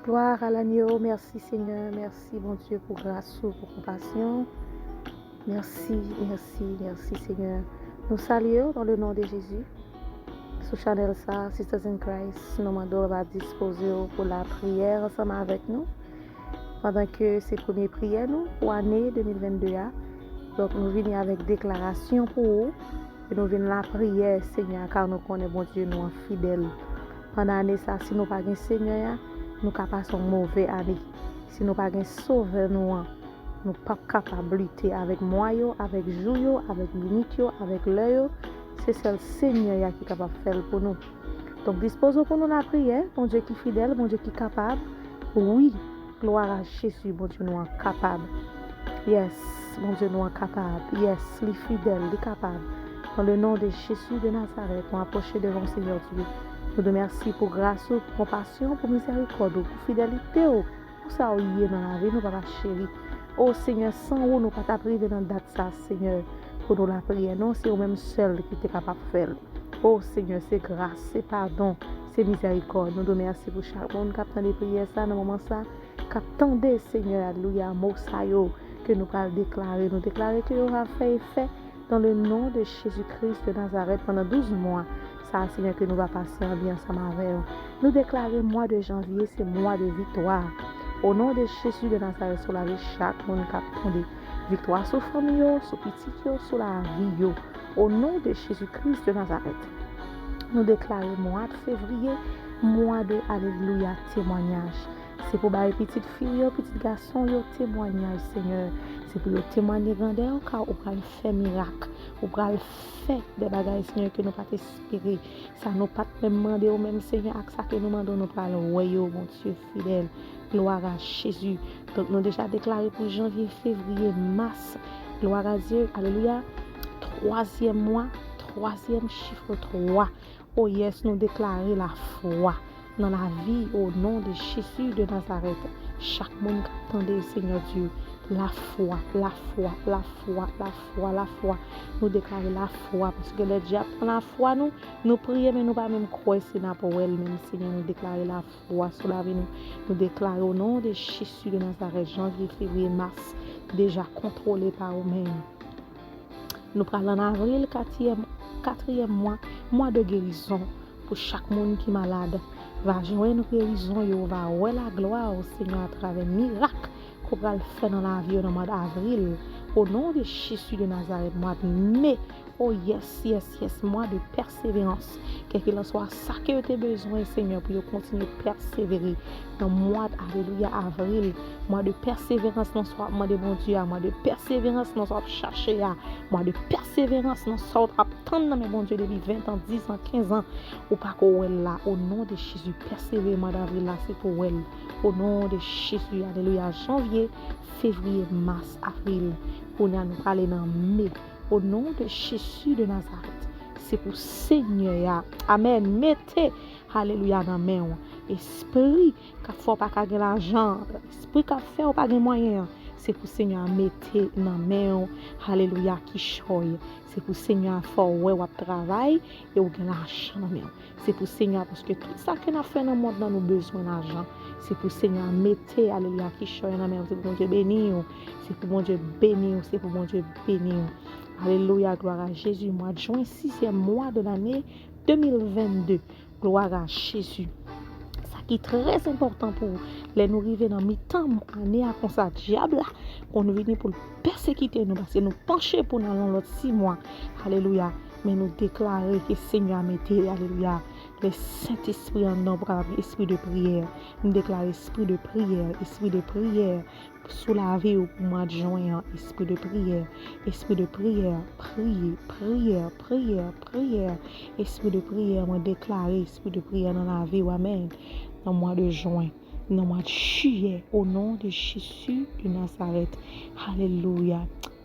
Gloire à l'agneau. Merci Seigneur. Merci bon Dieu pour grâce, pour compassion. Merci, merci, merci Seigneur. Nous saluons dans le nom de Jésus. Sous Chanel ça, Sisters in Christ, nous demandons va disposer pour la prière ensemble avec nous. Pendant que c'est la première prière nous pour l'année 2022. Donc nous venons avec déclaration pour vous. Et nous venons la prière Seigneur car nous connaissons bon Dieu nous fidèles. Pendant l'année ça, si nous pas de Seigneur, nous capables de mauvais année. Si nous pas de sauveur nous pas capables de lutter avec moi, avec jour, avec minute, avec l'heure. C'est seul Seigneur qui est capable de faire pour nous. Donc disposons pour nous la prière, mon Dieu qui est fidèle, mon Dieu qui est capable. Oui, gloire à Jésus, mon Dieu nous est capable. Yes, mon Dieu nous est capable. Yes, il est fidèle, il est capable. Dans le nom de Jésus de Nazareth, on approche devant le Seigneur Dieu. Nous te remercions pour grâce, pour compassion, pour miséricorde, pour fidélité, pour ça où il est dans la vie, nous papa chéri. Oh Seigneur, sans vous, nous pas priver dans date ça, Seigneur, pour nous la prière. Non, c'est vous-même seul qui est capable de faire. Oh Seigneur, c'est grâce, c'est pardon, c'est miséricorde. Nous te remercions pour chaque monde qui a attendu prière ça, dans le moment ça, qui attendait, Seigneur, alléluia, mot ça que nous allons déclarer. Nous déclarer que nous aura fait effet dans le nom de Jésus-Christ de Nazareth pendant 12 mois. Ça, Seigneur, que nous va passer en bien ensemble avec vous. Nous déclarer mois de janvier, c'est mois de victoire. Au nom de Jésus de Nazareth, sur la vie chaque monde qui attendait. Victoire sur la famille, sur la petite, sur la vie. Au nom de Jésus-Christ de Nazareth. Nous déclarons mois de février, mois de alléluia, témoignage. C'est pour les petites filles, petits garçons, témoignage, Seigneur. C'est pour témoigner grandeur, car on va faire miracle. On va faire des bagages, Seigneur, que nous pas espérer. Ça nous pas même demander au même Seigneur, avec ça que nous demandons, nous pas le royaume, mon Dieu fidèle. Gloire à Jésus. Donc, nous déjà déclaré pour janvier, février, mars. Gloire à Dieu. Alléluia. 3e mois, 3e chiffre 3. Oh yes, nous déclarer la foi dans la vie au nom de Jésus de Nazareth. Chaque monde qui attendait, Seigneur Dieu, la foi, la foi, la foi, la foi, la foi. Nous déclarer la foi parce que le diable prend la foi nous prions mais nous pas même croire c'est pour elle même Seigneur nous déclarer la foi sur la vie nous déclarer au nom de Jésus de Nazareth janvier, février, mars déjà contrôlé par nous-mêmes. Nous parlons en avril, 4e mois de guérison pour chaque monde qui est malade. Va joindre guérison, il va voir la gloire au Seigneur à travers miracle qu'on va le faire dans la vie au mois d'avril. Au nom de Jésus de Nazareth, mois de mai. Oh yes, yes, yes, mois de persévérance. Quel qu'il en soit, ça que tu as besoin, Seigneur, pour continuer à persévérer. Dans le mois d'alléluia, avril, mois de persévérance, dans ce mois de bon Dieu, mois de persévérance, dans ce chercher, mois de persévérance, dans ce attendre, mais bon Dieu, depuis 20 ans, 10 ans, 15 ans, ou pas qu'on là, au nom de Jésus, persévérer, mois d'avril, là, c'est pour elle. Au nom de Jésus, alléluia, janvier, février, mars, avril, pour nous parler dans mai. Au nom de Jésus de Nazareth, c'est pour Seigneur. Amen. Mettez, alléluia, dans la main. Esprit, qui ne fait pas gagner l'argent. Esprit, qui fait pas gagner moyen. C'est pour Seigneur, mettez dans la main. Alléluia, qui choye. C'est pour Seigneur, faire ouais, ou travail et ou gagner l'argent dans la main. C'est pour Seigneur, parce que tout ça que nous avons fait dans le monde, nous avons besoin d'argent. C'est pour Seigneur, mettez, alléluia, qui choye dans la main. C'est pour mon Dieu béni. C'est pour mon Dieu béni. C'est pour mon Dieu béni. Alléluia, gloire à Jésus. Mois de juin, 6e mois de l'année 2022. Gloire à Jésus. Ça qui est très important pour les nous arriver dans mi-temps, année à comme ça, diable là, qu'on nous vient pour persécuter nous, parce que nous pencher pour nous dans l'autre 6 mois. Alléluia. Mais nous déclarer que Seigneur a mis, alléluia, le Saint-Esprit en nous, esprit de prière. Nous déclarer esprit de prière. Sous la vie au mois de juin, esprit de prière, prière, esprit de prière, moi déclarer esprit de prière dans la vie, amen, dans le mois de juin, dans le mois de juillet, au nom de Jésus de Nazareth, alléluia,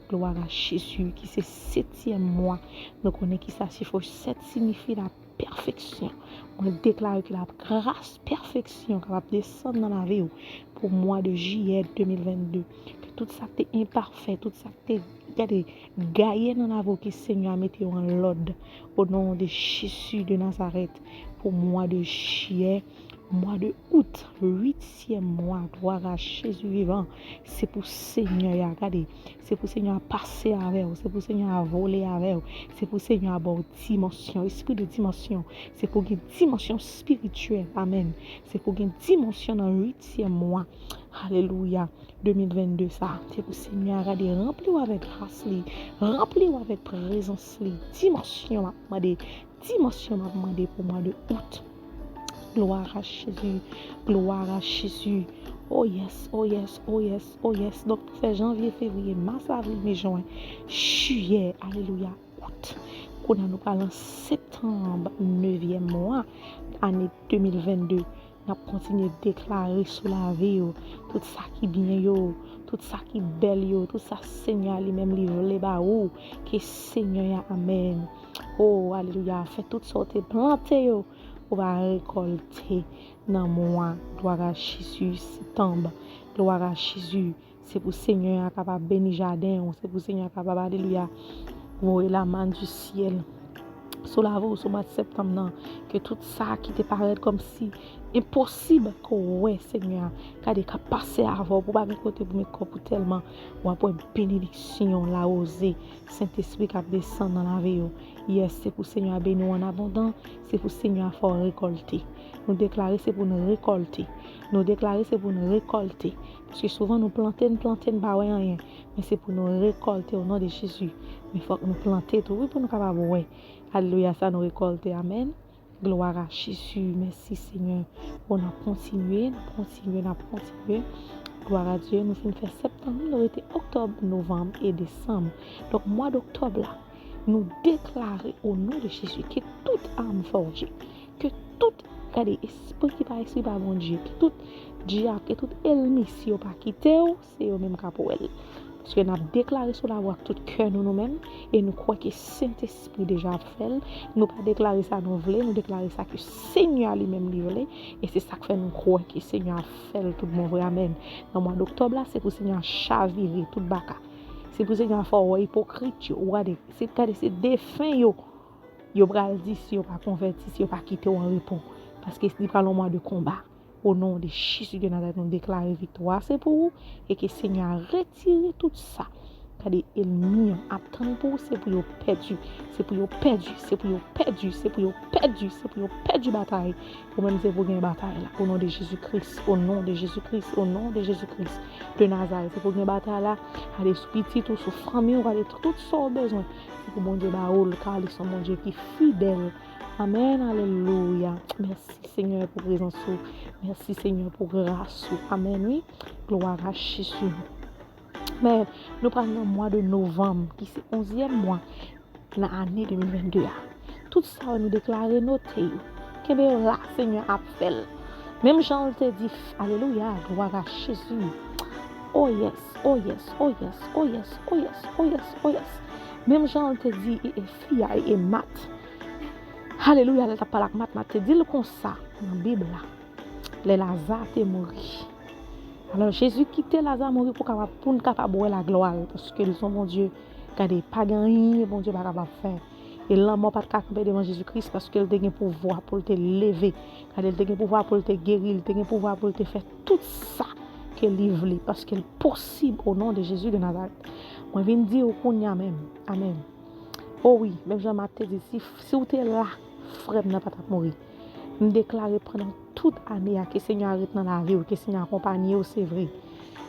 gloire à Jésus, qui c'est 7e mois, nous connaissons qui ça, chiffre 7 signifie la perfection. On déclare que la grâce, perfection, qui va descendre dans la vie pour le mois de juillet 2022. Que tout ça qui est imparfait, tout ça qui est gaillé dans la vie, que le Seigneur a mis en l'ordre. Au nom de Jésus de Nazareth, pour le mois de juillet, mois de août, 8e mois, gloire à Jésus vivant. C'est pour Seigneur à regarder, c'est pour Seigneur à passer avec vous, c'est pour Seigneur à voler avec vous, c'est pour Seigneur à avoir dimension, esprit de dimension, c'est pour une dimension spirituelle, amen. C'est pour une dimension dans le 8e mois, alléluia, 2022 ça. C'est pour Seigneur à regarder, remplis-vous avec grâce, remplis-vous avec présence, dimension, m'a demandé pour mois de août. Gloire à Jésus, gloire à Jésus. Oh yes, oh yes, oh yes, oh yes. Donc, c'est janvier, février, mars, avril, mai, juin, juillet, alléluia, août. Qu'on a nous parlé en septembre, 9e mois, année 2022. On a continué de déclarer sous la vie, tout ça qui bien, tout ça qui belle, tout ça Seigneur lui-même livre les baou, que Seigneur, amen. Oh, alléluia, fait toutes sortes planter, on va récolter dans mois. Gloire à Jésus, septembre. Gloire à Jésus. C'est pour Seigneur capable de bénir jardin. C'est pour Seigneur capable, alléluia, voir la main du ciel. Sur la voie, sur le mois de septembre, non, que tout ça qui te paraît comme si impossible que ouais Seigneur, qu'à des cas passer avant pour pas me côté pour me couper tellement ou après une bénédiction la oser Saint-Esprit qui descend dans la vie. Yes, c'est pour Seigneur bénir en abondant, c'est pour Seigneur faire récolter. Nous déclarer c'est pour nous récolter. Nous déclarer c'est pour nous récolter. Parce que souvent nous planter, pas rien, mais c'est pour nous récolter au nom de Jésus. Mais il faut que nous planter tout oui pour nous capable ouais. Alléluia, ça nous récolte. Amen. Gloire à Jésus. Merci Seigneur. On a continué. Gloire à Dieu. Nous finissons faire septembre. Nous été octobre, novembre et décembre. Donc, mois d'octobre là, nous déclarons au nom de Jésus que toute âme forgée, que toute esprit qui pas esprit par mon Dieu, que tout diable, que tout ennemi si on pas quitté, c'est eux même qui pour elle. Parce que nous avons déclaré sur la voie tout cœur nous-mêmes et nous croyons que Saint-Esprit déjà fait. Nous pas déclarer ça nous voulons, nous déclarer ça que Seigneur lui-même lui et c'est ça que fait nous croire que Seigneur fait tout mon vrai amen. Dans le mois d'octobre là, c'est pour Seigneur chavirer tout baka. C'est pour Seigneur faire hypocrite ou c'est défunt yo bral dit si yo pas converti, si yo pas quitté en repos parce que c'est pas le mois de combat. Au nom de Jésus de Nazareth, nous déclarons victoire, c'est pour vous, et que le Seigneur a retiré tout ça. Car les ennemis attendent pour vous, c'est pour vous perdu, c'est pour vous perdu, c'est pour vous perdu, c'est pour vous perdu, c'est pour vous perdu bataille. Ou même c'est pour gagner bataille là, au nom de Jésus-Christ, au nom de Jésus-Christ, au nom de Jésus-Christ de Nazareth. C'est pour gagner bataille là, allez sous petit, tout sous famille, on va aller tout ça besoin. C'est pour mon Dieu, car ils sont mon Dieu qui est fidèle. Amen, alléluia. Merci Seigneur pour présence. Merci Seigneur pour grâce. Amen, oui. Gloire à Jésus. Mais nous prenons le mois de novembre, qui c'est 11e mois de l'année 2022. Tout ça, nous déclarons noté. Que là, Seigneur a fait. Même Jean te dit, alléluia, gloire à Jésus. Oh yes, oh yes, oh yes, oh yes, oh yes, oh yes, oh yes. Même Jean te dit, et fille et mat. Alléluia, elle t'a parlé avec mat, te dit le comme ça dans la Bible là. Les Lazare est mort. Alors Jésus quittait Lazare mort pour ne capable voir la gloire parce que son bon Dieu regardez pas gagné bon Dieu pas capable faire. Et l'homme pas capable devant Jésus-Christ parce qu'il a le pouvoir pour te lever, il a le pouvoir pour te guérir, il a le pouvoir pour te faire tout ça qu'il veut parce qu'il est possible au nom de Jésus de Nazareth. Moi viens dire au konya même. Amen. Oh oui, même Jean-Marc dit si vous êtes là, frère n'a pas mourir. Me déclarer pendant toute année que Seigneur arrête dans la vie ou que Seigneur accompagne, c'est vrai.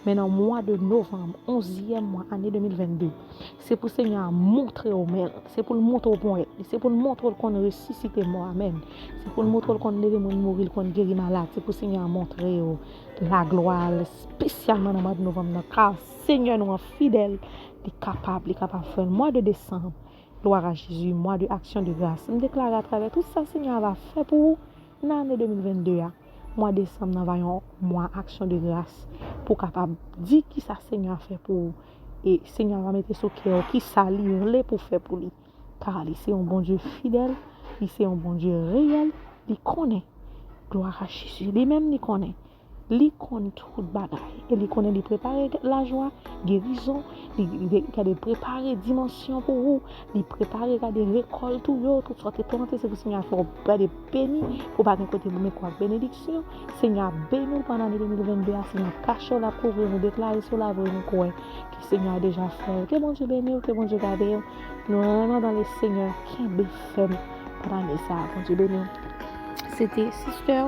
Mais dans le mois de novembre, 11e mois, année 2022, c'est pour Seigneur montrer au maire, c'est pour le montrer au point, c'est pour le montrer qu'on ressuscite mort, amen. C'est pour le montrer qu'on lève les gens mourir, qu'on guérit malade, c'est pour Seigneur montrer la gloire, spécialement dans le mois de novembre, car Seigneur nous est fidèle, il est capable de faire le mois de décembre. Gloire à Jésus, mois de action de grâce. Je me déclare à travers tout ça, Seigneur va faire pour vous. Dans l'année 2022, mois de décembre, nous avons mois action de grâce pour capable dire qui ça Seigneur fait pour vous. Et Seigneur va mettre sur cœur qui ça livre pour faire pour lui. Car c'est un bon Dieu fidèle, c'est un bon Dieu réel, il connaît. Gloire à Jésus, lui-même il connaît. Li connaît tout bagaille. Et li connaît li préparer la joie, guérison, li préparer dimension pour vous, li préparer des récoltes tout yo, tout sorte planter c'est pour Seigneur faut pas de béni pour pas côté mais quoi bénédiction. Seigneur bénis pendant l'année 2022, Seigneur cache la couvrir nous déclarer sur la voie nous croire que Seigneur a déjà fait. Que bon Dieu bénisse, que bon Dieu garde. Nous allons dans le Seigneur qui est fait pendant les ça. Bon Dieu bénisse. C'était Sister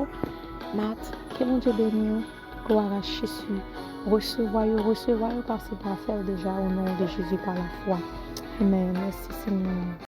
Matt, que mon Dieu bénisse, qu'on arrache sur recevoir parce que tu as fait déjà au nom de Jésus par la foi. Amen. Merci Seigneur.